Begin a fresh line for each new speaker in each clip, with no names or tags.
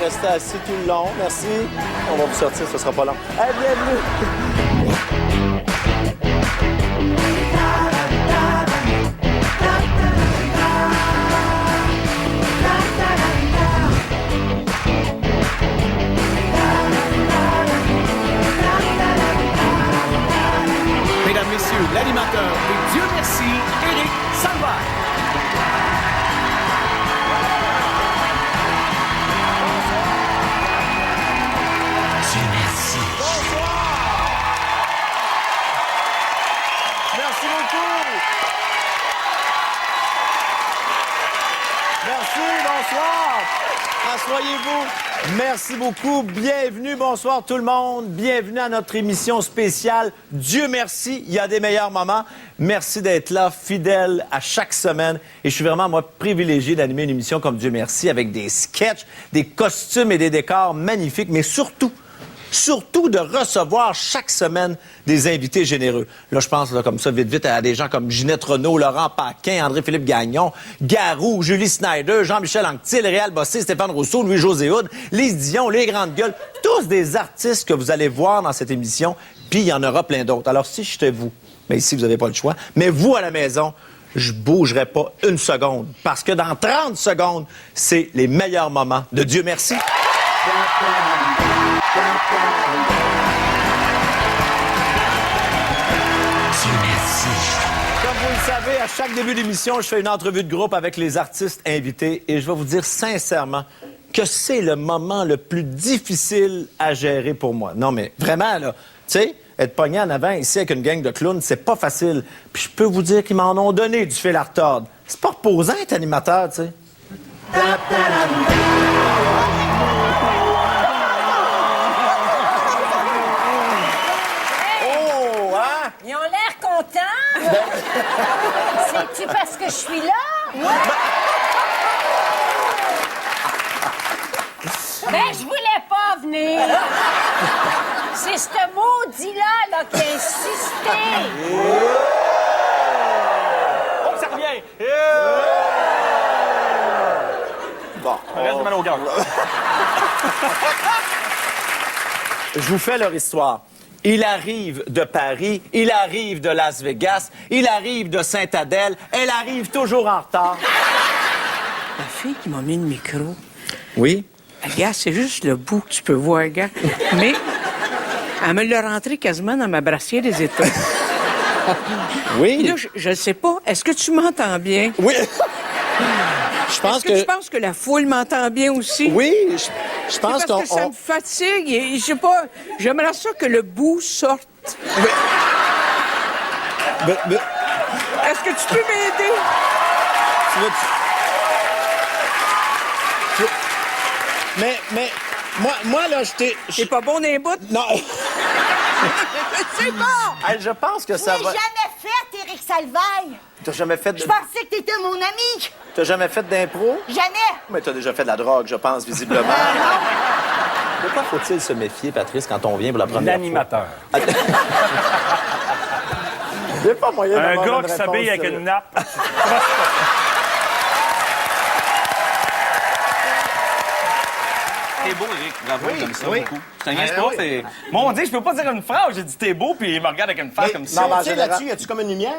rester assis tout le long. Merci. On va vous sortir, ce sera pas long. Hey, bienvenue.
Mesdames, Messieurs, l'animateur de Dieu merci, Éric Salvaire.
Dieu merci.
Merci beaucoup. Merci, bonsoir. Asseyez-vous. Merci beaucoup. Bienvenue, bonsoir tout le monde. Bienvenue à notre émission spéciale. Dieu merci, il y a des meilleurs moments. Merci d'être là, fidèle à chaque semaine. Et je suis vraiment, moi, privilégié d'animer une émission comme Dieu merci, avec des sketchs, des costumes et des décors magnifiques, mais surtout de recevoir chaque semaine des invités généreux. Là, je pense, là, comme ça, vite, à des gens comme Ginette Renault, Laurent Paquin, André-Philippe Gagnon, Garou, Julie Snyder, Jean-Michel Anctil, Réal Bossé, Stéphane Rousseau, Louis-José Hood, Lise Dion, Les Grandes Gueules, tous des artistes que vous allez voir dans cette émission, puis il y en aura plein d'autres. Alors, si j'étais vous, mais ici, vous n'avez pas le choix, mais vous, à la maison, je bougerai pas une seconde, parce que dans 30 secondes, c'est les meilleurs moments de Dieu merci.
Dieu merci.
Comme vous le savez, à chaque début d'émission, je fais une entrevue de groupe avec les artistes invités et je vais vous dire sincèrement que c'est le moment le plus difficile à gérer pour moi. Non, mais vraiment, là, tu sais, être pogné en avant ici avec une gang de clowns, c'est pas facile. Puis je peux vous dire qu'ils m'en ont donné du fil à retordre. C'est pas reposant être animateur, tu sais. Oh, hein?
Ils ont l'air contents. C'est-tu parce que je suis là? Ben, je voulais pas venir. C'est ce maudit-là là, qui a insisté.
Oh, ça revient!
Bon,
Reste mal au cœur.
je vous fais leur histoire. Il arrive de Paris, il arrive de Las Vegas, il arrive de Sainte-Adèle, elle arrive toujours en retard.
La fille qui m'a mis le micro,
Oui?
gars, c'est juste le bout que tu peux voir, gars. Mais elle me l'a rentré quasiment dans ma brassière des États.
Oui?
Puis là, je ne sais pas, est-ce que tu m'entends bien?
Oui. Je pense
Est-ce que tu penses que la foule m'entend bien aussi?
Oui, je pense
Parce que ça me fatigue et je sais pas, j'aimerais ça que le bout sorte.
Mais-
Est-ce que tu peux m'aider?
tu veux- Mais, moi, là,
C'est pas bon des bouts?
Non,
C'est bon!
hey, je pense que ça
Je
va...
l'ai jamais fait, Éric Salvaille.
T'as jamais fait de...
Je pensais que t'étais mon ami.
T'as jamais fait d'impro?
Jamais.
Mais t'as déjà fait de la drogue, je pense, visiblement. De quoi faut-il se méfier, Patrice, quand on vient pour la première
L'animateur.
fois? Il n'y a pas moyen
Un
d'avoir
gars
une
qui s'habille
réponse
avec
sérieuse.
une nappe. T'es beau, Eric. Bravo, comme ça, beaucoup. Je te niaise pas,
oui.
c'est... Moi, on dit que je peux pas dire une phrase. J'ai dit t'es beau, puis il me regarde avec une face comme ça.
Non, mais en
Tu sais,
général-
là-dessus, y a-tu comme une lumière?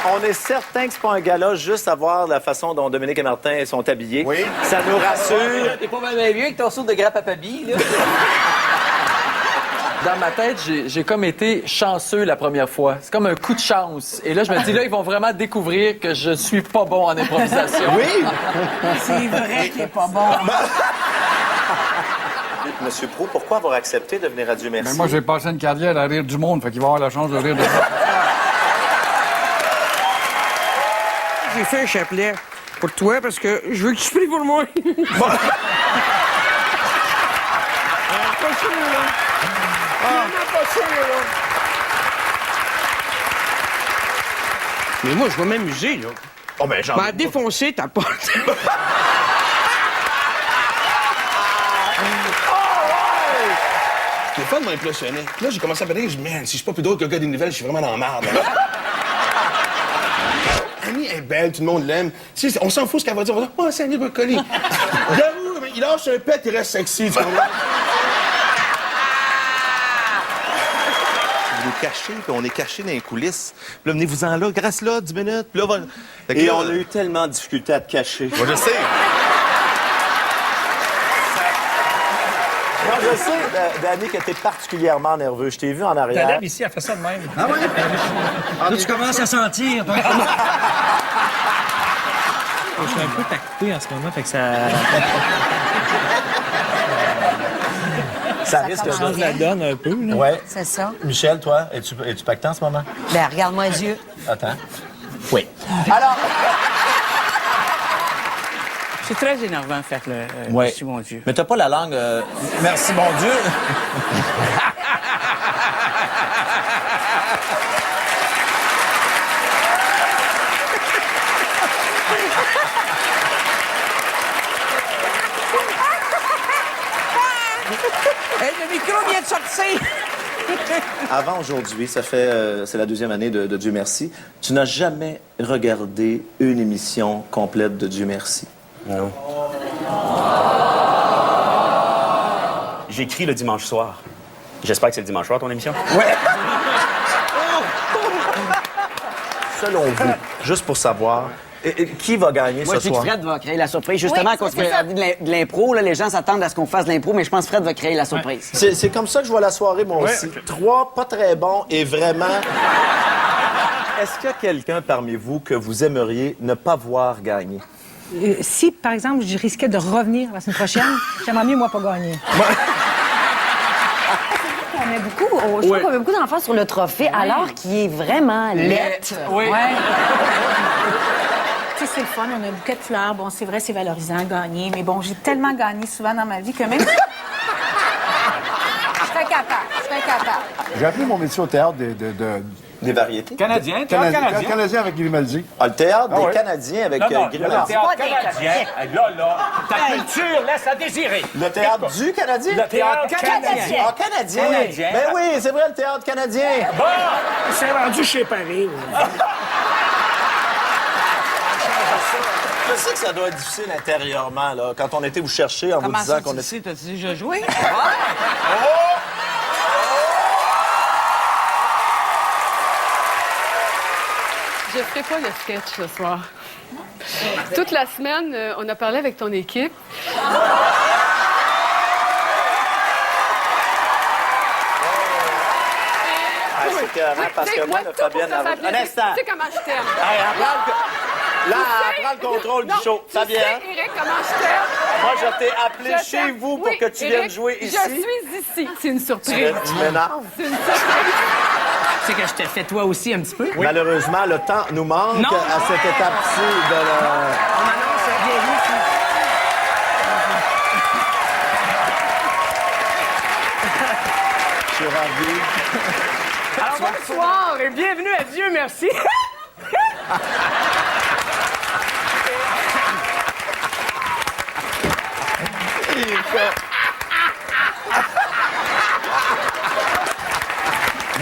On est certain que c'est pas un gala juste à voir la façon dont Dominique et Martin sont habillés.
Oui.
Ça nous rassure.
T'es pas même vieux avec ton saut de grappe à papier, là. Dans ma tête, j'ai comme été chanceux la première fois. C'est comme un coup de chance. Et là, je me dis, là, ils vont vraiment découvrir que je suis pas bon en improvisation.
Oui!
C'est vrai qu'il est pas bon.
Monsieur Proulx, pourquoi avoir accepté de venir à Dieu merci?
Mais moi, j'ai passé une carrière à rire du monde, fait qu'il va avoir la chance de rire de ça.
J'ai fait un chapelet pour toi parce que je veux que tu pries pour moi.
Mais moi, je vais m'amuser, là.
Oh, ben, genre...
M'a défoncé ta porte.
C'est le fun de m'impressionner. Là, j'ai commencé à me dire, je dis, man, si je suis pas plus d'autre que le gars des nouvelles, je suis vraiment dans la merde. là. belle, tout le monde l'aime. Tu sais, on s'en fout ce qu'elle va dire. On va dire, oh, c'est Annie Brocoli. Garou, il lâche un pet, il reste sexy, tu comprends?
Il est caché, puis on est caché dans les coulisses. Puis là, venez-vous-en là, grâce là, 10 minutes. Puis là, Fait que
Et
là,
on a eu tellement de difficultés à te cacher.
Moi, je sais.
Moi, je sais, Danny, que t'es particulièrement nerveux. Je t'ai vu en
Ta
arrière.
lèvre ici, elle fait ça de même.
Ah ouais?
Là, tu commences à sentir. Je suis un peu tacté en ce moment, fait que ça
Ça risque
change
de...
la donne un peu. Là.
Ouais.
C'est ça.
Michel, toi, es-tu pactant en ce moment?
Ben, regarde-moi les yeux.
Attends.
Oui.
Alors...
C'est très énervant de faire le
Ouais.
Merci, mon Dieu.
Mais t'as pas la langue... Merci, mon Dieu.
Hey, le micro vient de sortir!
Avant aujourd'hui, ça fait... c'est la deuxième année de Dieu merci. Tu n'as jamais regardé une émission complète de Dieu merci.
Non. J'écris le dimanche soir. J'espère que c'est le dimanche soir, ton émission?
Ouais. Selon vous, juste pour savoir, qui va gagner
Moi,
ce
je dis que
soir?
Fred va créer la surprise, justement,
Oui,
à cause
c'est ça.
de l'impro. Là, les gens s'attendent à ce qu'on fasse de l'impro, mais je pense que Fred va créer la surprise.
C'est comme ça que je vois la soirée, moi aussi. 3 pas très bons et vraiment... Est-ce qu'il y a quelqu'un parmi vous que vous aimeriez ne pas voir gagner?
Si, par exemple, je risquais de revenir la semaine prochaine, j'aimerais mieux, moi, pas gagner.
On met beaucoup, je trouve qu'on met beaucoup d'enfants sur le trophée, alors qu'il est vraiment laid.
Oui.
Ouais. Tu sais, c'est le fun, on a un bouquet de fleurs. Bon, c'est vrai, c'est valorisant, gagner. Mais bon, j'ai tellement gagné souvent dans ma vie que même... Je serais capable.
J'ai appelé mon métier au théâtre
Des variétés?
Canadien, théâtre canadien.
Canadien avec Grimaldi.
Ah, le théâtre des
ouais.
Canadiens avec
Non, le
Grimaldi.
théâtre canadien. Là, ta culture laisse à désirer.
Le théâtre du Canadien?
Le théâtre canadien.
Ah, Canadien!
Canadien.
Ben oui, c'est vrai, le théâtre canadien!
Bon, c'est rendu chez Paris.
Je sais que ça doit être difficile intérieurement, là, quand on était vous chercher en
Comment
vous disant
ça,
qu'on
tu
est...
sais, t'as-tu déjà joué?
Je ferai pas le sketch ce soir. Toute la semaine, on a parlé avec ton équipe.
Ah, c'est écœurant, parce que moi,
tout
le
pour
Fabienne...
te faire plaisir.
Un instant!
Tu sais comment je t'aime.
Hey, elle prend Là, elle prend le contrôle du show.
Tu
Fabienne,
sais, Éric, comment je t'aime.
moi, je t'ai appelé
Je
chez
t'aime.
vous pour
Oui,
que tu
Éric,
viennes jouer ici.
Je suis ici. C'est une surprise.
Tu m'énerves.
C'est une surprise.
C'est que je t'ai fait toi aussi un petit peu.
Malheureusement, le temps nous manque
Non.
à cette étape-ci de la...
On annonce bienvenue.
Je suis ravi.
Alors, bonsoir et bienvenue à Dieu merci.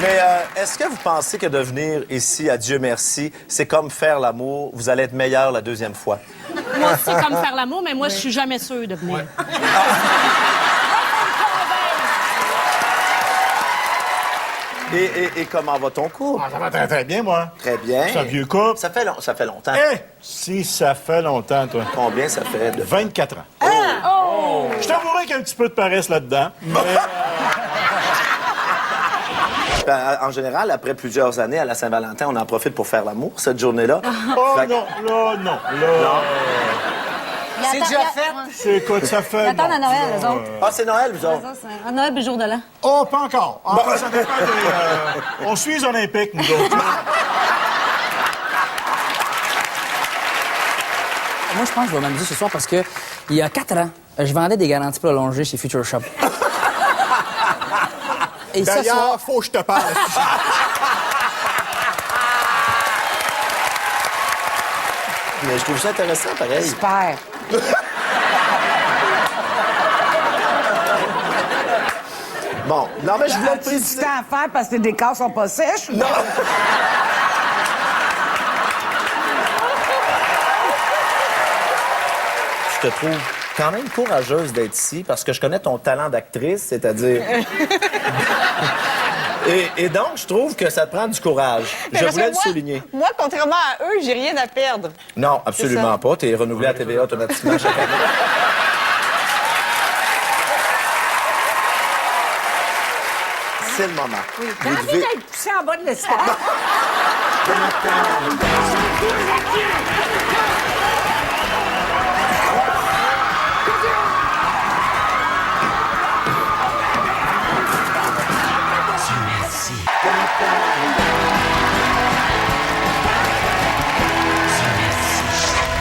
Mais est-ce que vous pensez que de venir ici à Dieu merci, c'est comme faire l'amour, vous allez être meilleur la deuxième fois?
Moi, c'est comme faire l'amour, mais moi, je suis jamais sûre de venir.
Et comment va ton couple?
Ah, ça va très, très bien, moi.
Très bien.
C'est un vieux couple.
Ça fait longtemps.
Eh, si ça fait longtemps, toi.
Combien ça fait?
24 ans. Je t'avouerai qu'il y a un petit peu de paresse là-dedans. Mais,
En général, après plusieurs années à la Saint-Valentin, on en profite pour faire l'amour, cette journée-là.
oh
Fait que-
non, là, non. Là,
C'est déjà fait.
c'est quoi que ça fait?
Ils attendent
non,
à Noël,
là,
eux autres.
Ah, c'est Noël, vous autres?
Ça, c'est un Noël le jour de l'an.
Oh, pas encore. Encore, ça dépend on suit les Olympiques, nous autres.
Moi, je pense que je vais m'amuser ce soir parce que il y a 4 ans, je vendais des garanties prolongées chez Future Shop. Et ce
D'ailleurs,
soir,
faut que je te parle.
Mais je trouve ça intéressant, pareil.
super.
Bon, non, mais je voulais le
As-tu
préciser.
du temps à faire parce que tes décors sont pas sèches?
Non! te trouve quand même courageuse d'être ici parce que je connais ton talent d'actrice, c'est-à-dire... et donc, je trouve que ça te prend du courage. Je voulais le souligner.
Moi, contrairement à eux, j'ai rien à perdre.
Non, absolument pas. Tu es renouvelé à TVA automatiquement chaque année. C'est le moment.
Oui,
Vous
j'ai envie
devez...
d'être poussé en bas de l'escalier.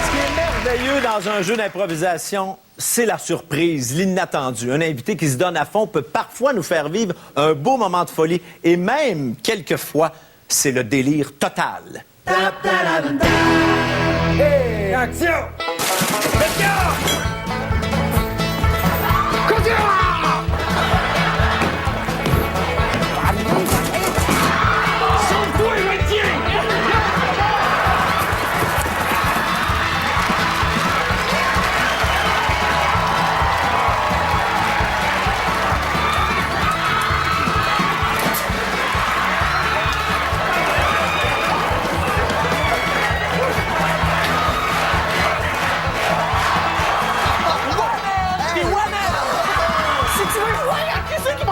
Ce qui est merveilleux dans un jeu d'improvisation, c'est la surprise, l'inattendu. Un invité qui se donne à fond peut parfois nous faire vivre un beau moment de folie et même, quelquefois, c'est le délire total.
Et action! Sauve-toi et retiens!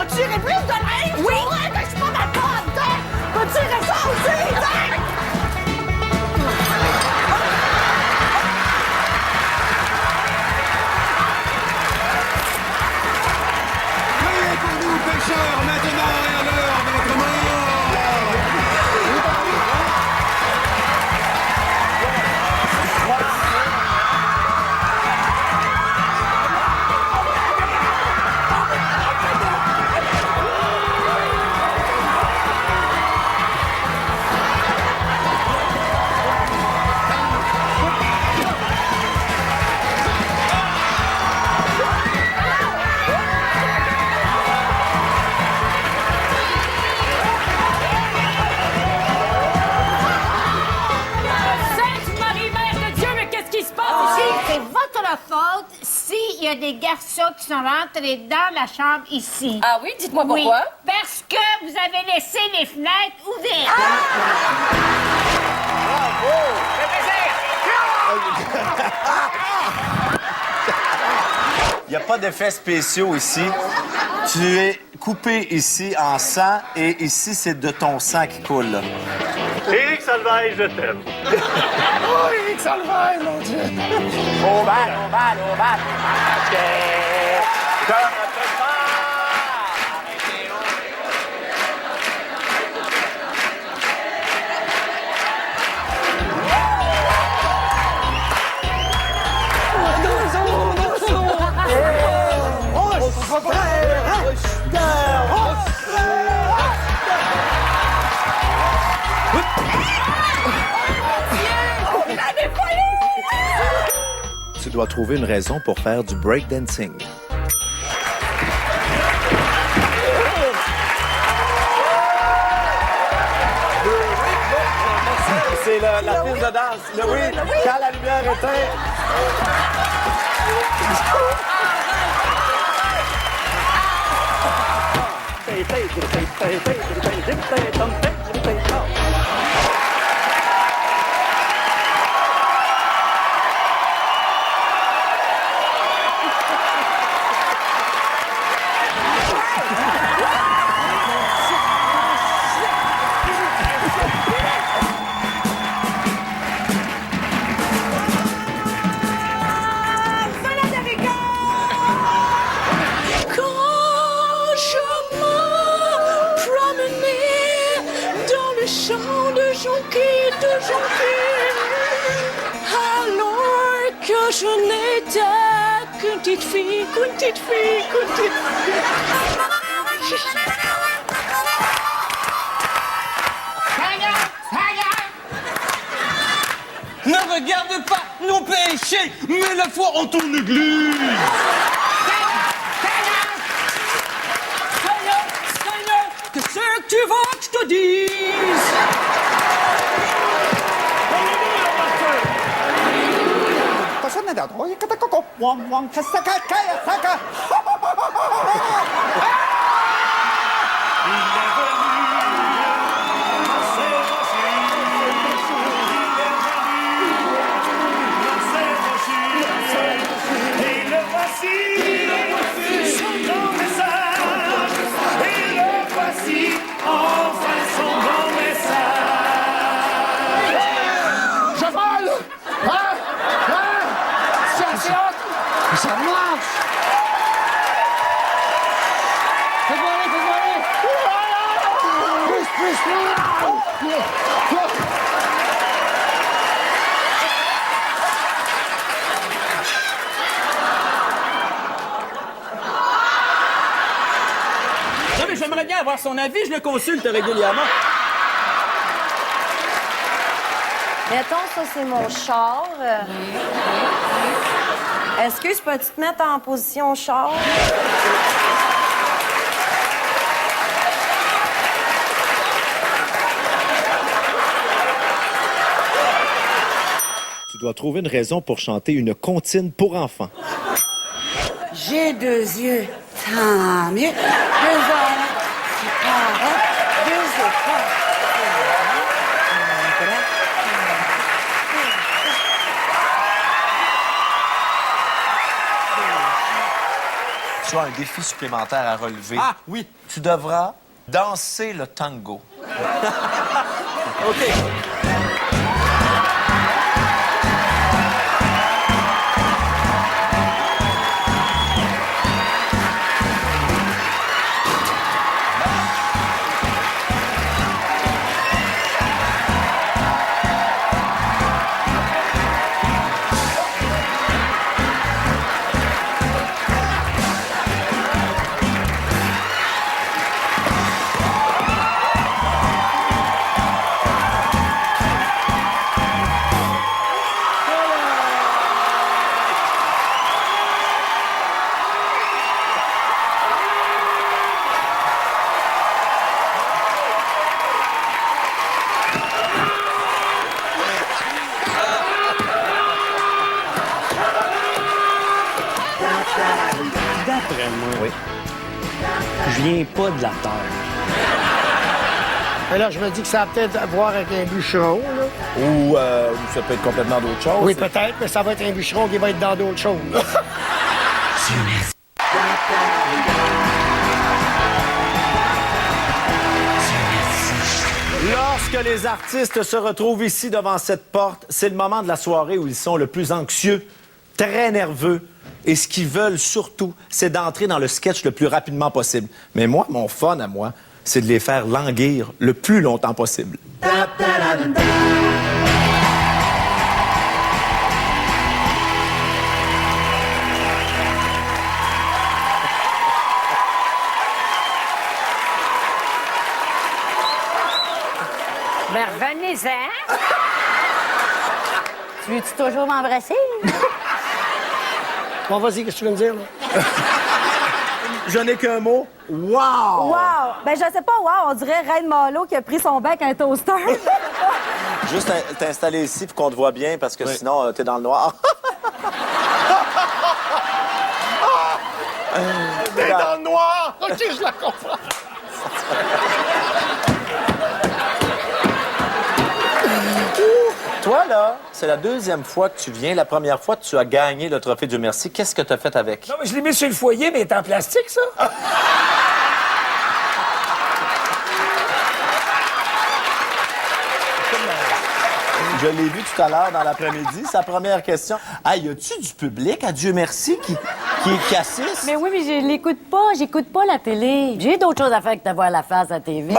Tirer plus de l'air! Oui! Ouais, mais c'est pas ma faute! Va tirer ça aussi!
Priez pour nous, pécheurs, maintenant et à l'heure de notre mort!
Faute s'il y a des garçons qui sont rentrés dans la chambre ici.
Ah oui? Dites-moi pourquoi.
Oui, parce que vous avez laissé les fenêtres ouvertes.
Il n'y a pas d'effets spéciaux ici. Tu es coupé ici en sang et ici, c'est de ton sang qui coule.
Éric Salvaille, je t'aime.
Oh, Éric Salvaille, mon Dieu!
Au bal, au bal, au bal. Comme notre Tu dois trouver une raison pour faire du breakdancing. C'est la piste de danse. Oui, quand la lumière éteint.
Alors que je n'étais qu'une petite fille, qu'une petite fille, qu'une petite fille.
Ne regarde pas nos péchés, mais la foi en ton église. Seigneur, qu'est-ce que tu veux que je te dise?
Pasad na
Ça marche! Fais-moi aller!
Non, mais j'aimerais bien avoir son avis, je le consulte régulièrement.
Mettons, ça, c'est mon char. Excuse, peux-tu te mettre en position char?
Tu dois trouver une raison pour chanter une comptine pour enfants.
J'ai 2 yeux, tant mieux. 2 oreilles, c'est pareil. 2 étoiles.
Tu as un défi supplémentaire à relever.
Ah, oui.
Tu devras danser le tango.
OK.
D'après moi, oui. Je viens pas de la Terre.
Mais là, je me dis que ça va peut-être avoir avec un bûcheron, là.
Ou ça peut être complètement d'autres choses.
Oui, peut-être, mais ça va être un bûcheron qui va être dans d'autres choses.
Lorsque les artistes se retrouvent ici devant cette porte, c'est le moment de la soirée où ils sont le plus anxieux, très nerveux, et ce qu'ils veulent surtout, c'est d'entrer dans le sketch le plus rapidement possible. Mais moi, mon fun à moi, c'est de les faire languir le plus longtemps possible.
Ben, revenez-en. Tu veux-tu toujours m'embrasser?
Bon, vas-y, qu'est-ce que tu veux me dire, là?
Je n'ai qu'un mot. Wow!
Wow! Ben, je sais pas, wow, on dirait Reine Malo qui a pris son bec à un toaster.
Juste t'installer ici pour qu'on te voit bien, parce que sinon, t'es dans le noir.
T'es dans le noir! OK, je la comprends.
Toi, là, c'est la deuxième fois que tu viens. La première fois que tu as gagné le trophée Dieu merci. Qu'est-ce que tu as fait avec?
Non, mais je l'ai mis sur le foyer, mais il est en plastique, ça.
Je l'ai vu tout à l'heure dans l'après-midi. Sa première question. Ah, y a-tu du public, à Dieu merci, qui assiste?
Mais oui, mais je l'écoute pas. J'écoute pas la télé. J'ai d'autres choses à faire que de voir la face à la TV.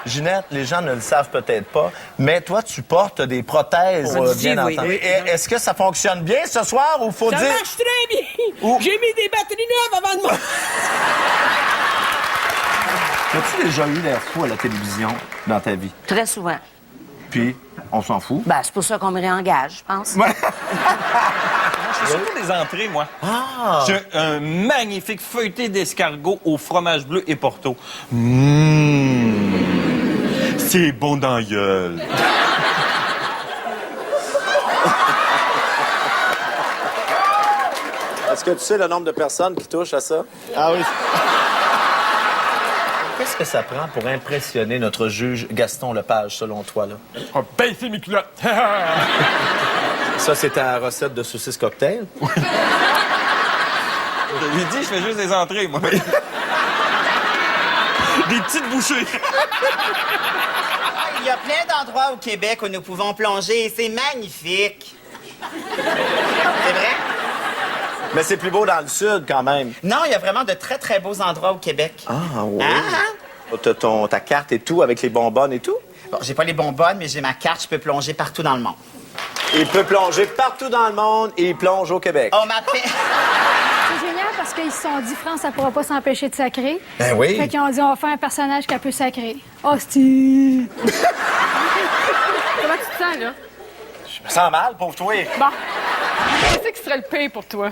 Ginette, les gens ne le savent peut-être pas, mais toi, tu portes des prothèses, bien entendu.
oui.
Et est-ce que ça fonctionne bien ce soir ou faut
Ça
dire...
marche très bien.
Où?
J'ai mis des batteries neuves avant de moi.
As-tu déjà eu l'air fou à la télévision dans ta vie?
Très souvent.
Puis, on s'en fout.
Ben, c'est pour ça qu'on me réengage, je pense.
Je fais surtout des entrées, moi.
Ah!
J'ai un magnifique feuilleté d'escargot au fromage bleu et porto. C'est bon dans la gueule.
Est-ce que tu sais le nombre de personnes qui touchent à ça?
Ah oui.
Qu'est-ce que ça prend pour impressionner notre juge Gaston Lepage, selon toi, là?
Oh, baisser mes culottes.
Ça, c'est ta recette de saucisse cocktail?
J'ai dit, je fais juste des entrées, moi. Des petites bouchées.
Il y a plein d'endroits au Québec où nous pouvons plonger et c'est magnifique. C'est vrai?
Mais c'est plus beau dans le sud, quand même.
Non, il y a vraiment de très, très beaux endroits au Québec.
Ah, oui.
Ah!
T'as ta carte et tout, avec les bonbonnes et tout?
Bon, j'ai pas les bonbonnes, mais j'ai ma carte, je peux plonger partout dans le monde.
Il peut plonger partout dans le monde et il plonge au Québec.
On m'appelle...
C'est génial parce qu'ils se sont dit, France, ça pourra pas s'empêcher de sacrer.
Ben oui.
Fait qu'ils ont dit, on va faire un personnage qui peut sacrer. Hostie!
Comment tu te sens, là?
Je me sens mal, pauvre toi.
Bon. Qu'est-ce qui serait le pire pour toi?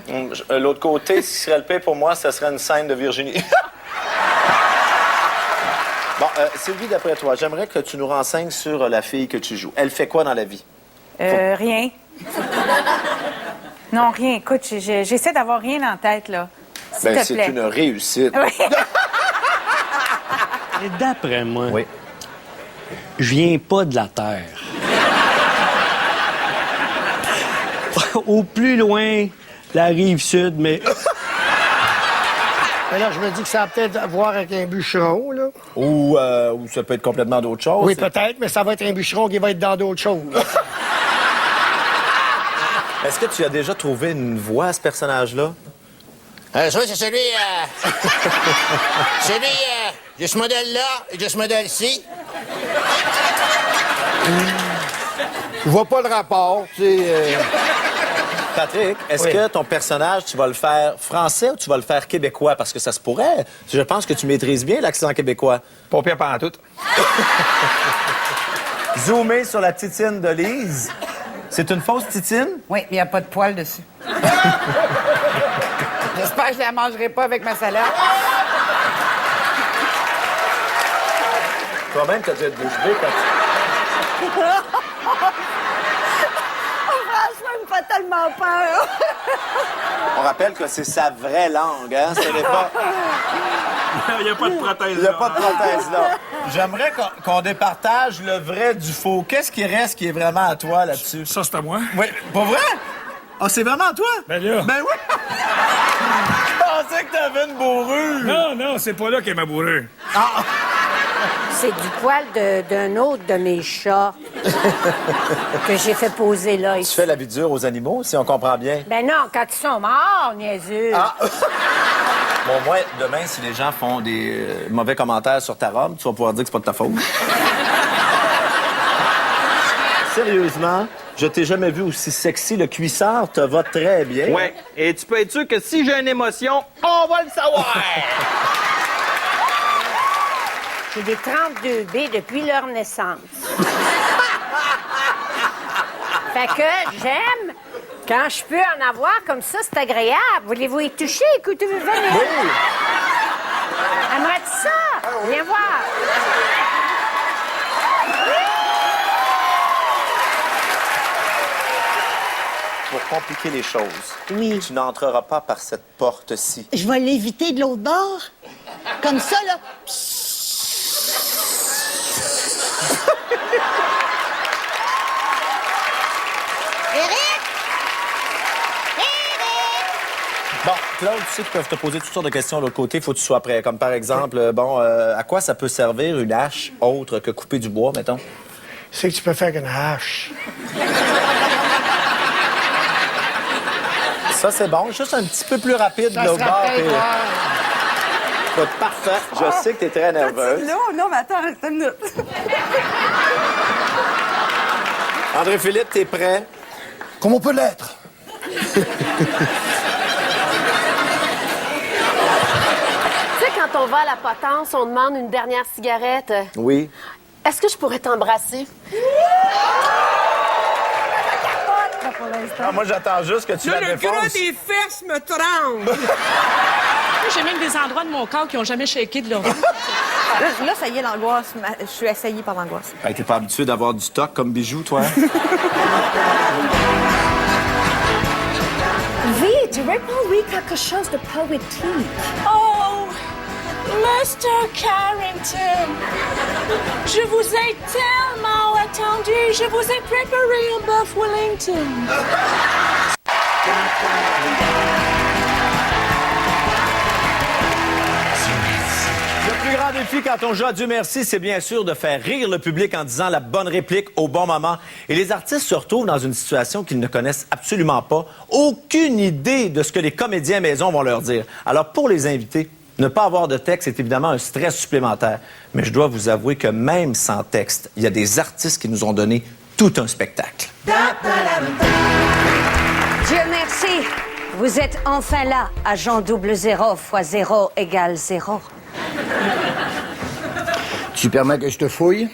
L'autre côté, ce qui serait le pire pour moi, ce serait une scène de Virginie. Bon, Sylvie, d'après toi, j'aimerais que tu nous renseignes sur la fille que tu joues. Elle fait quoi dans la vie?
Rien. Non, rien. Écoute, j'essaie d'avoir rien en tête, là. S'il te
C'est
plaît.
une réussite.
Oui.
Et d'après moi,
Oui.
je viens pas de la Terre. Au plus loin, la rive sud, mais...
Mais là, je me dis que ça a peut-être à voir avec un bûcheron, là.
Ou ça peut être complètement d'autre chose.
Oui, peut-être, mais ça va être un bûcheron qui va être dans d'autres choses.
Est-ce que tu as déjà trouvé une voix à ce personnage-là?
Oui, c'est celui... de ce modèle-là et de ce modèle-ci.
Je vois pas le rapport, tu sais...
Patrick, est-ce que ton personnage, tu vas le faire français ou tu vas le faire québécois? Parce que ça se pourrait. Je pense que tu maîtrises bien l'accent québécois.
Pas pire pendant tout.
Zoomer sur la titine de Lise. C'est une fausse titine?
Oui, il n'y a pas de poils dessus. J'espère que je la mangerai pas avec ma salade.
Toi-même, t'as dû être bouche bée quand
François me fait tellement peur.
On rappelle que c'est sa vraie langue, hein? Ce n'est pas...
Il n'y a pas de prothèse
Il n'y a pas de prothèse là. J'aimerais qu'on départage le vrai du faux. Qu'est-ce qui reste qui est vraiment à toi là-dessus?
Ça, c'est à moi.
Oui, pas vrai? Ah, c'est vraiment à toi?
Ben là.
Ben oui! Je pensais que t'avais une bourrure.
Non, c'est pas là qu'est ma bourrure.
Ah!
C'est du poil d'un autre de mes chats que j'ai fait poser là.
Tu fais la vie dure aux animaux, si on comprend bien.
Ben non, quand ils sont morts, niaiseux.
Ah! Bon, moi, demain, si les gens font des mauvais commentaires sur ta robe, tu vas pouvoir dire que c'est pas de ta faute. Sérieusement, je t'ai jamais vu aussi sexy. Le cuissard te va très bien.
Ouais. Et tu peux être sûr que si j'ai une émotion, on va le savoir.
J'ai des 32B depuis leur naissance. Fait que j'aime quand je peux en avoir comme ça, c'est agréable. Voulez-vous y toucher? Écoutez-vous, venez.
Oui.
Aimerais-tu ça? Viens voir.
Pour compliquer les choses,
Oui.
tu n'entreras pas par cette porte-ci.
Je vais l'éviter de l'autre bord. Comme ça, là. Éric!
Bon, Claude, tu sais qu'ils peuvent te poser toutes sortes de questions de l'autre côté. Il faut que tu sois prêt. Comme par exemple, à quoi ça peut servir une hache autre que couper du bois, mettons?
C'est que tu peux faire une hache.
Ça, c'est bon. Juste un petit peu plus rapide de
Ça
l'autre
sera
bord.
peut-être,
Pas parfait. Je sais que t'es très nerveuse.
Non, mais attends une minute.
André-Philippe, t'es prêt?
Comme on peut l'être.
Tu sais, quand on va à la potence, on demande une dernière cigarette.
Oui.
Est-ce que je pourrais t'embrasser?
Ah, moi, j'attends juste que tu la
Le gras
défonces.
des fesses me tremble. J'ai même des endroits de mon corps qui n'ont jamais shaké de leur vie.
Là, ça y est, l'angoisse. Je suis assaillie par l'angoisse.
Hey, t'es pas habitué d'avoir du stock comme bijou, toi?
Vite,
dirais pas oui quelque chose de poétique.
Oh, Mr. Carrington, je vous ai tellement attendu. Je vous ai préparé un bœuf Wellington.
Le plus grand défi quand on joue à Dieu merci, c'est bien sûr de faire rire le public en disant la bonne réplique au bon moment. Et les artistes se retrouvent dans une situation qu'ils ne connaissent absolument pas. Aucune idée de ce que les comédiens maison vont leur dire. Alors, pour les invités, ne pas avoir de texte est évidemment un stress supplémentaire. Mais je dois vous avouer que même sans texte, il y a des artistes qui nous ont donné tout un spectacle.
Dieu merci, vous êtes enfin là, agent 00 fois 0 égale 0.
Tu permets que je te fouille?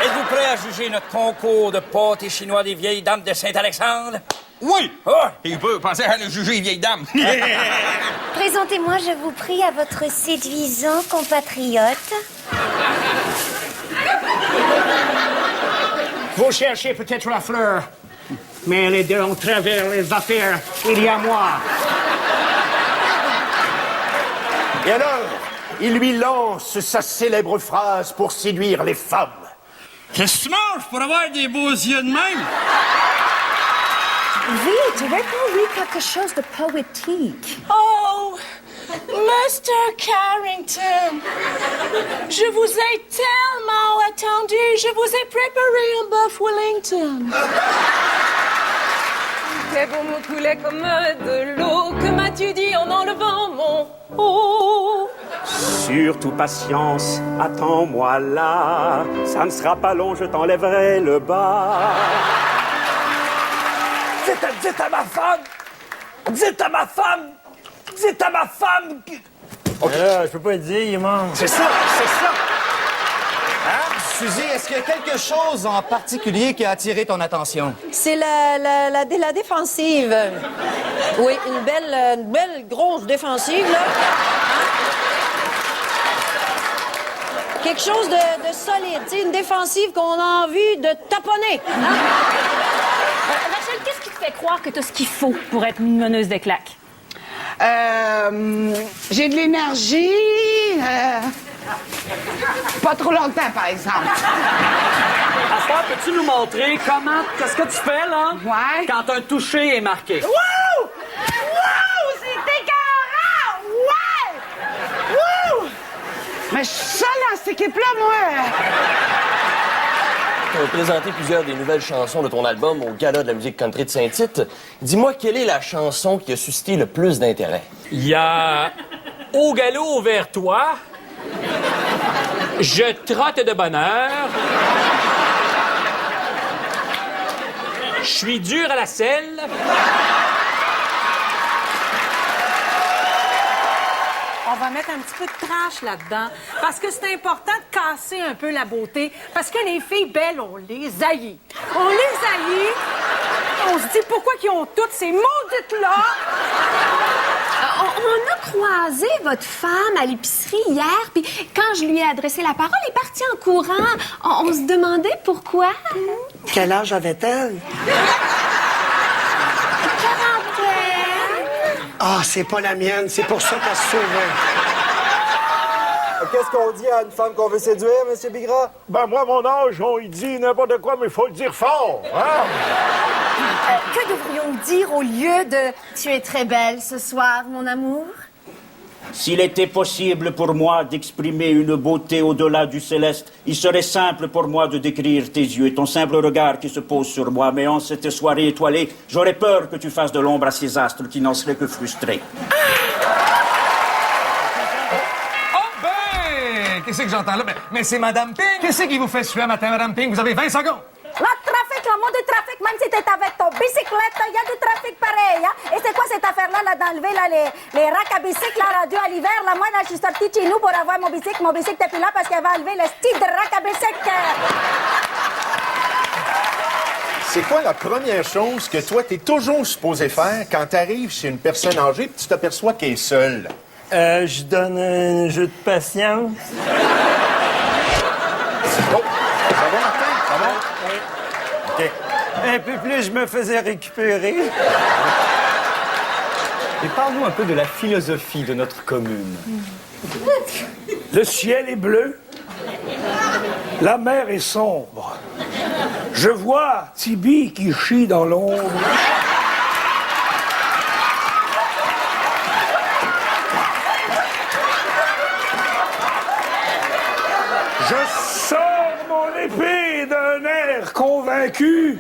Êtes-vous prêt à juger notre concours de pâtés chinois des vieilles dames de Saint-Alexandre?
Oui!
Oh.
Et vous pouvez penser à le juger les vieilles dames.
Présentez-moi, je vous prie, à votre séduisant compatriote.
Vous cherchez peut-être la fleur, mais elle est de travers les affaires. Il y a moi.
Et alors, il lui lance sa célèbre phrase pour séduire les femmes.
Qu'est-ce que tu manges pour avoir des beaux yeux de même?
Oui, dirais pas oui quelque chose de poétique.
Oh, Mr. Carrington, je vous ai tellement attendu. Je vous ai préparé un bœuf Wellington.
Tes beaux mots coulaient comme de l'eau. Que m'as-tu dit en enlevant mon haut?
Surtout patience, attends-moi là. Ça ne sera pas long, je t'enlèverai le bas.
Dites à ma femme! Dites à ma femme! Dites à ma femme!
OK. Je peux pas le dire, il est mort.
C'est ça, c'est ça! Hein? Suzy, est-ce qu'il y a quelque chose en particulier qui a attiré ton attention?
C'est la défensive. Oui, une belle grosse défensive, là. Quelque chose de solide, tu sais, une défensive qu'on a envie de taponner. Hein?
Rachel, qu'est-ce qui te fait croire que tu as ce qu'il faut pour être une meneuse de claques?
J'ai de l'énergie. Pas trop longtemps, par exemple.
Astor, peux-tu nous montrer qu'est-ce que tu fais, là?
Ouais.
Quand un toucher est marqué.
Wouh! Wouh! C'est écœurant! Ouais! Wouh! Mais je suis seule dans cette équipe-là, moi!
Tu as présenté plusieurs des nouvelles chansons de ton album au Gala de la musique country de Saint-Tite. Dis-moi, quelle est la chanson qui a suscité le plus d'intérêt?
Il y a Au galop vers toi, Je trotte de bonheur, Je suis dur à la selle.
On va mettre un petit peu de trash là-dedans, parce que c'est important de casser un peu la beauté, parce que les filles belles, on les haït. On les haït, on se dit pourquoi qu'ils ont toutes ces maudites-là.
On a croisé votre femme à l'épicerie hier, puis quand je lui ai adressé la parole, elle est partie en courant. On se demandait pourquoi.
Quel âge avait-elle?
40.
Ah, c'est pas la mienne, c'est pour ça qu'elle se sauvait.
Qu'est-ce qu'on dit à une femme qu'on veut séduire, M. Bigra?
Ben, moi, mon âge, on y dit n'importe quoi, mais il faut le dire fort, hein?
Que devrions-nous dire au lieu de « Tu es très belle ce soir, mon amour » ?
S'il était possible pour moi d'exprimer une beauté au-delà du céleste, il serait simple pour moi de décrire tes yeux et ton simple regard qui se pose sur moi. Mais en cette soirée étoilée, j'aurais peur que tu fasses de l'ombre à ces astres qui n'en seraient que frustrés.
Qu'est-ce que j'entends là? Mais c'est Madame Ping! Qu'est-ce qui vous fait suer matin, Madame Ping? Vous avez 20 secondes!
Le trafic, le mot du trafic, même si t'es avec ton bicyclette, il y a du trafic pareil, hein? Et c'est quoi cette affaire-là, là, d'enlever, là, les racks à bicycle, là, rendu à l'hiver, là? Moi, là, je suis sortie de chez nous pour avoir mon bicycle n'était plus là parce qu'il avait enlevé le style de rack à bicycle.
C'est quoi la première chose que toi, t'es toujours supposé faire quand t'arrives chez une personne âgée et tu t'aperçois qu'elle est seule?
Je donne un jeu de patience.
Oh, ça va, Martin? Ça va?
Oui.
OK.
Un peu plus, je me faisais récupérer. Et parle-nous un peu de la philosophie de notre commune.
Le ciel est bleu. La mer est sombre. Je vois Tibi qui chie dans l'ombre. Je sors mon épée d'un air convaincu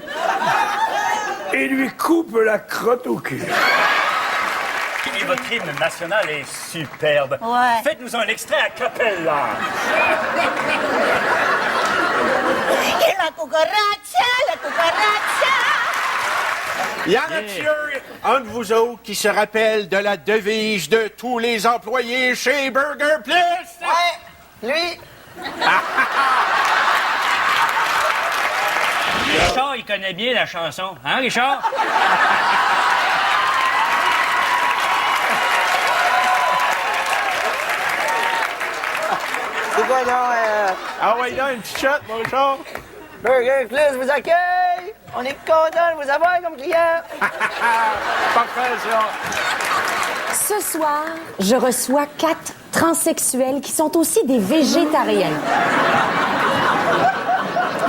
et lui coupe la crotte au cul.
Et votre hymne national est superbe.
Ouais.
Faites-nous un extrait a cappella.
Et la cucaracha, la cucaracha.
Y en a-t-il un de vous autres qui se rappelle de la devise de tous les employés chez Burger Plus?
Ouais, lui.
Richard, il connaît bien la chanson. Hein, Richard?
C'est quoi, non?
Ah ouais, là, une petite shot, mon char.
Burger Plus vous accueille. On est content de vous avoir comme client.
Parfait, ça.
Ce soir, je reçois 4 transsexuels qui sont aussi des végétariens.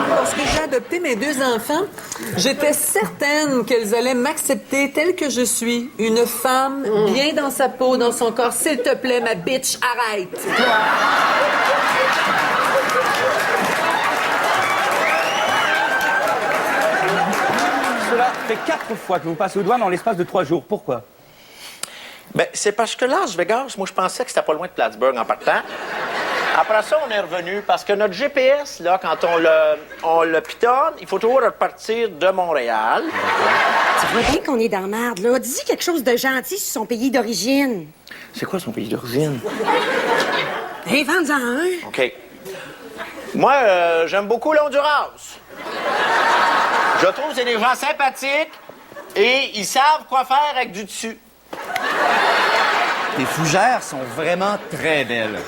Lorsque j'ai adopté mes 2 enfants, j'étais certaine qu'elles allaient m'accepter telle que je suis. Une femme bien dans sa peau, dans son corps. S'il te plaît, ma bitch, arrête.
Cela fait 4 fois que vous passez aux douanes dans l'espace de 3 jours. Pourquoi?
Ben, c'est parce que Las Vegas, moi, je pensais que c'était pas loin de Plattsburgh en partant. Après ça, on est revenu parce que notre GPS, là, quand on le pitonne, il faut toujours repartir de Montréal.
Tu vois bien qu'on est dans la merde, là. Dis quelque chose de gentil sur son pays d'origine.
C'est quoi son pays d'origine?
Invente-en un.
OK. Moi, j'aime beaucoup l'Honduras. Je trouve que c'est des gens sympathiques et ils savent quoi faire avec du dessus.
Tes fougères sont vraiment très belles.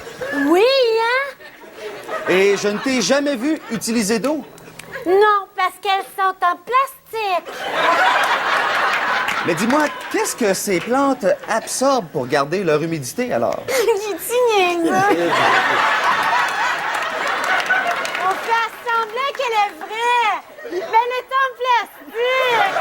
Oui, hein?
Et je ne t'ai jamais vu utiliser d'eau.
Non, parce qu'elles sont en plastique.
Mais dis-moi, qu'est-ce que ces plantes absorbent pour garder leur humidité, alors?
J'ai niaiseux. On fait semblant qu'elle est vraie. Mais elle est en plastique.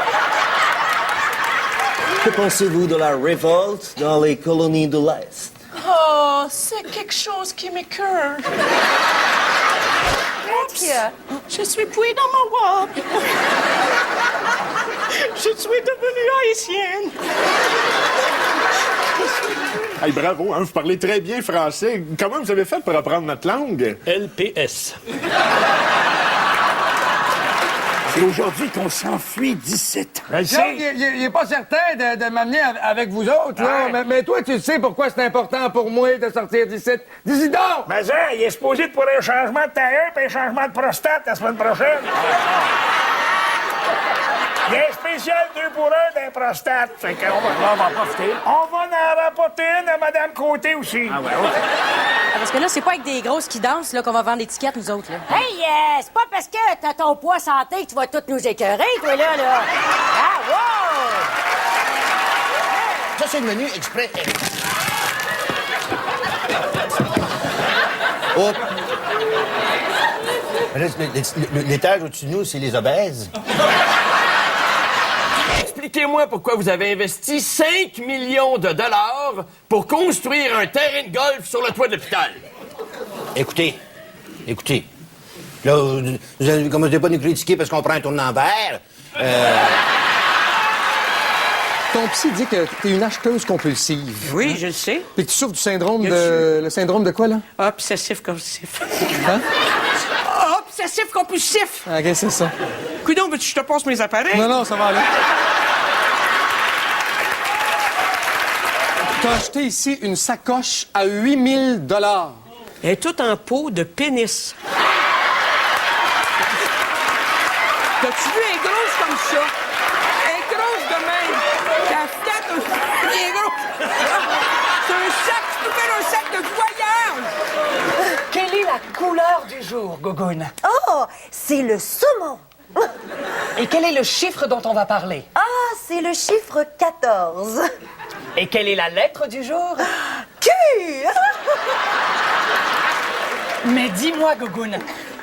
Que pensez-vous de la révolte dans les colonies de l'Est?
Oh, c'est quelque chose qui m'écoeure. Oups, je suis plus dans ma robe. Je suis devenue haïtienne.
Hey, bravo, hein, vous parlez très bien français. Comment vous avez fait pour apprendre notre langue?
LPS. C'est aujourd'hui qu'on s'enfuit d'ici.
Il n'est pas certain de m'amener avec vous autres, là. Mais toi, tu sais pourquoi c'est important pour moi de sortir d'ici. Dis-y donc!
Mais ça, il est supposé pour un changement de tailleur et un changement de prostate la semaine prochaine. Il y a un spécial 2 pour 1 d'un prostate. Fait qu'on va en profiter. On va en rapporter une à Mme Côté aussi. Ah ouais, OK.
Parce que là, c'est pas avec des grosses qui dansent là, qu'on va vendre l'étiquette, nous autres. Là.
Hey, c'est pas parce que t'as ton poids santé que tu vas toutes nous écœurer, toi, là. Ah, wow!
Ça, c'est le menu exprès. Oh! L'étage au-dessus de nous, c'est les obèses.
Expliquez-moi pourquoi vous avez investi 5 millions de dollars pour construire un terrain de golf sur le toit de l'hôpital.
Écoutez. Là, vous commencez pas à nous critiquer parce qu'on prend un tournant vert.
Ton psy dit que t'es une acheteuse compulsive.
Oui, je le sais.
Puis que tu souffres du syndrome de... Le syndrome de quoi, là?
Obsessif-compulsif.
Hein?
Obsessif-compulsif!
OK, c'est ça.
Coudonc, veux-tu que je te passe mes appareils?
Non, ça va aller. T'as acheté ici une sacoche à 8 000 $.
Elle est toute en peau de pénis. T'as-tu vu, elle est grosse comme ça? Elle est grosse de même. La flatte, elle est grosse. C'est un sac, tu peux faire un sac de voyage.
Quelle est la couleur du jour, Gougoune?
Oh, c'est le saumon.
Et quel est le chiffre dont on va parler?
Ah, c'est le chiffre 14.
Et quelle est la lettre du jour?
Q!
Mais dis-moi, Gougoune,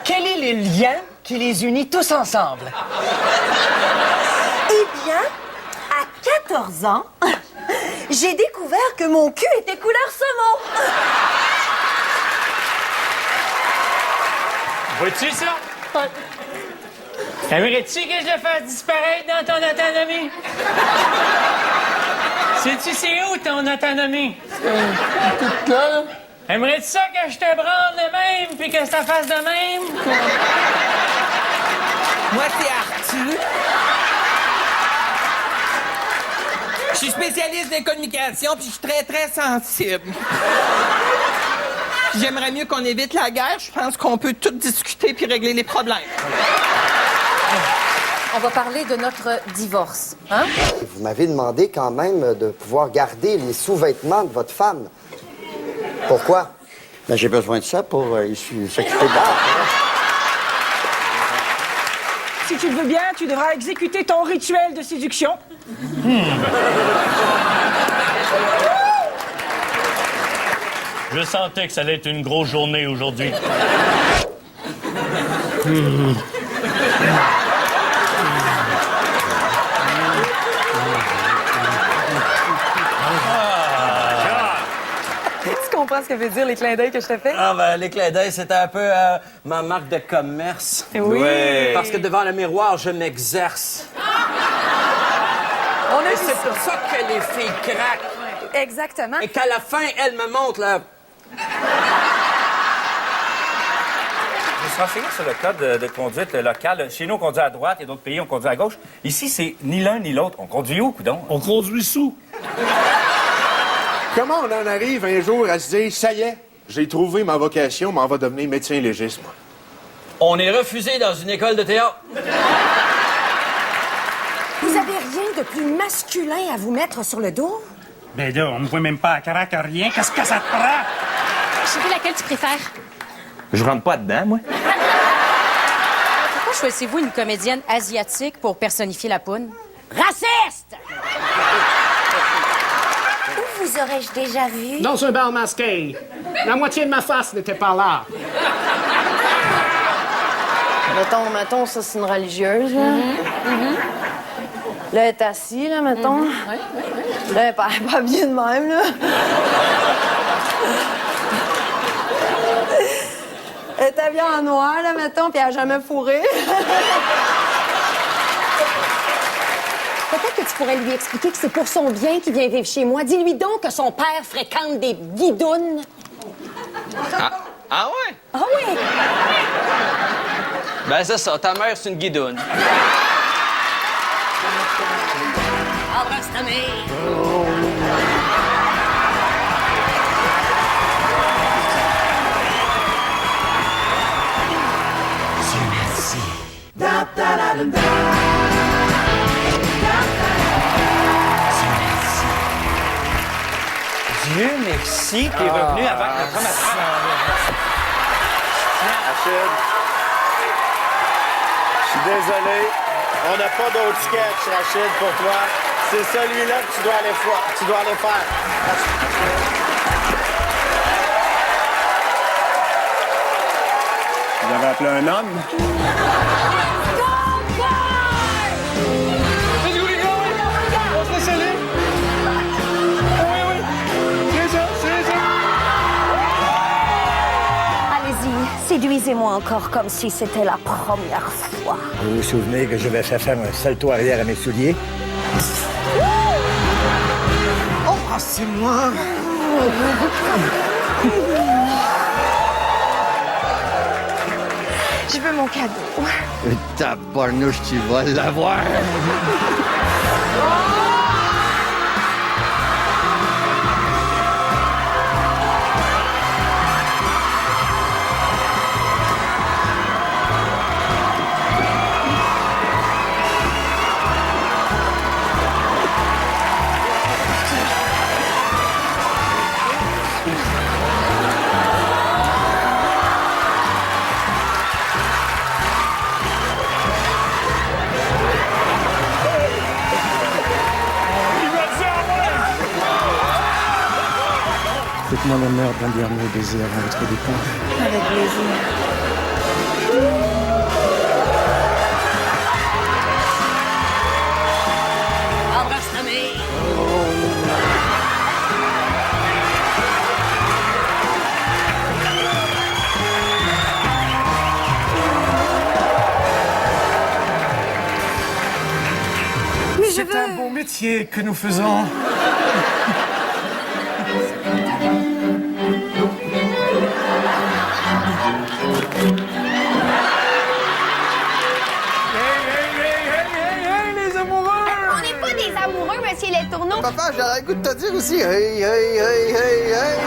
quel est le lien qui les unit tous ensemble?
Eh bien, à 14 ans, j'ai découvert que mon cul était couleur saumon.
Vois-tu ça? Aimerais-tu que je le fasse disparaître dans ton autonomie? Sais-tu c'est où ton autonomie? Aimerais-tu ça que je te branle de même puis que ça fasse de même?
Moi, c'est Arthur. Je suis spécialiste des communications, puis je suis très, très sensible. J'aimerais mieux qu'on évite la guerre. Je pense qu'on peut tout discuter puis régler les problèmes.
On va parler de notre divorce, hein?
Vous m'avez demandé quand même de pouvoir garder les sous-vêtements de votre femme. Pourquoi? Ben, j'ai besoin de ça pour s'occuper de l'art.
Si tu le veux bien, tu devras exécuter ton rituel de séduction.
Je sentais que ça allait être une grosse journée aujourd'hui.
Tu comprends ce que veut dire les clins d'œil que je te fais?
Ah, ben, les clins d'œil, c'était un peu ma marque de commerce.
Oui.
Parce que devant le miroir, je m'exerce.
On a
Et
vu
c'est
ça.
pour ça que les filles craquent.
Exactement.
Et qu'à la fin, elles me montrent là.
Je me suis renseigné sur le code de conduite locale. Chez nous, on conduit à droite, et d'autres pays, on conduit à gauche. Ici, c'est ni l'un ni l'autre. On conduit où, coudon?
On conduit sous.
Comment on en arrive un jour à se dire, ça y est, j'ai trouvé ma vocation, m'en va devenir médecin légiste, moi?
On est refusé dans une école de théâtre.
Vous avez rien de plus masculin à vous mettre sur le dos?
Ben là, on me voit même pas à craque, rien. Qu'est-ce que ça te prend?
Je sais pas laquelle tu préfères.
Je rentre pas dedans, moi.
Pourquoi choisissez-vous une comédienne asiatique pour personnifier la poune?
Raciste! Où vous aurais-je déjà vu?
Dans un bar masqué. La moitié de ma face n'était pas là.
Mettons, ça, c'est une religieuse, là. Là, elle est assise, là, mettons. Là, elle est pas habillée de même, là. Elle est habillée en noir, là, mettons, puis elle a jamais fourré.
Peut-être que tu pourrais lui expliquer que c'est pour son bien qu'il vient vivre chez moi. Dis-lui donc que son père fréquente des guidounes.
Ah ouais?
Ah oui?
Ben c'est ça, ta mère, c'est une guidoune.
Embrasse ta mère.
Dieu merci.
Dieu merci, t'es revenu avant que notre homme
Rachid, je suis désolé. On n'a pas d'autre sketch, Rachid, pour toi. C'est celui-là que tu dois aller faire.
Vous avez appelé un homme?
On se laisse aller? Oui. C'est ça.
Allez-y, séduisez-moi encore comme si c'était la première fois.
Vous vous souvenez que je vais faire un salto arrière à mes souliers?
Embrassez-moi.
Je veux mon cadeau.
Tabarnouche, tu vas l'avoir!
Faites-moi l'honneur d'un dernier baiser avant votre départ.
Avec plaisir.
Embrasse ta mère.
C'est un bon métier que nous faisons.
les amoureux!
On n'est pas des amoureux, monsieur Les Tourneaux.
Papa, j'aurais le goût de te dire aussi. Hey, hey, hey, hey, hey.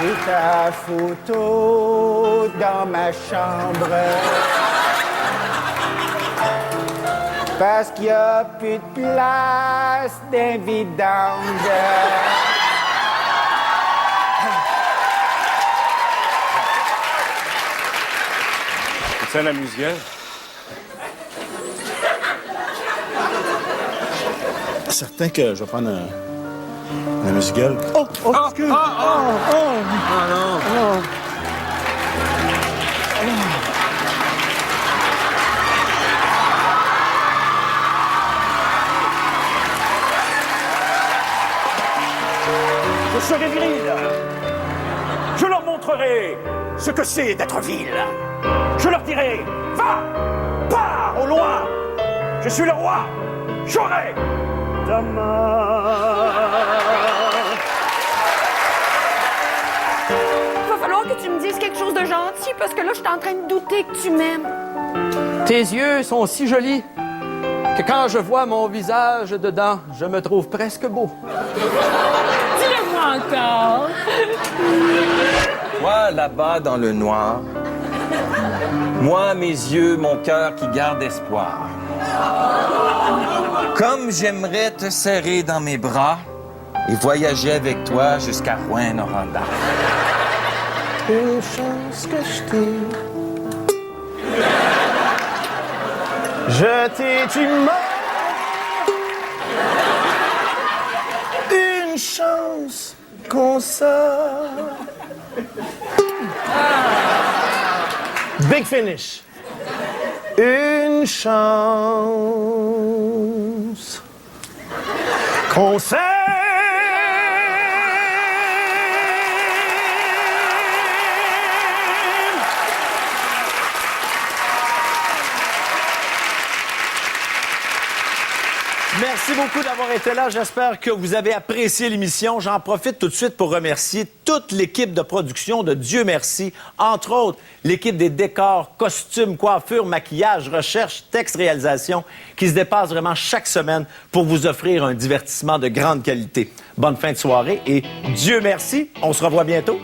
J'ai ta photo dans ma chambre. Parce qu'il n'y a plus de place d'un vidange.
C'est un amuse-gueule. Certain que je vais prendre un amuse-gueule. Oh, excuse!
non!
Je serai viril. Je leur montrerai ce que c'est d'être vil. Je leur dirai, va, pars au loin. Je suis le roi, j'aurai ta main.
Il va falloir que tu me dises quelque chose de gentil parce que là, je suis en train de douter que tu m'aimes.
Tes yeux sont si jolis que quand je vois mon visage dedans, je me trouve presque beau.
Dis-le-moi encore.
Toi, là-bas, dans le noir, moi, mes yeux, mon cœur qui garde espoir. Comme j'aimerais te serrer dans mes bras et voyager avec toi jusqu'à Rouyn-Noranda.
Une chance que je t'ai. Je t'ai du mal. Une chance qu'on sort. Big finish. Une chance qu'on s'aime.
Merci beaucoup d'avoir été là. J'espère que vous avez apprécié l'émission. J'en profite tout de suite pour remercier toute l'équipe de production de Dieu merci. Entre autres, l'équipe des décors, costumes, coiffures, maquillage, recherche, texte, réalisation, qui se dépasse vraiment chaque semaine pour vous offrir un divertissement de grande qualité. Bonne fin de soirée et Dieu merci. On se revoit bientôt.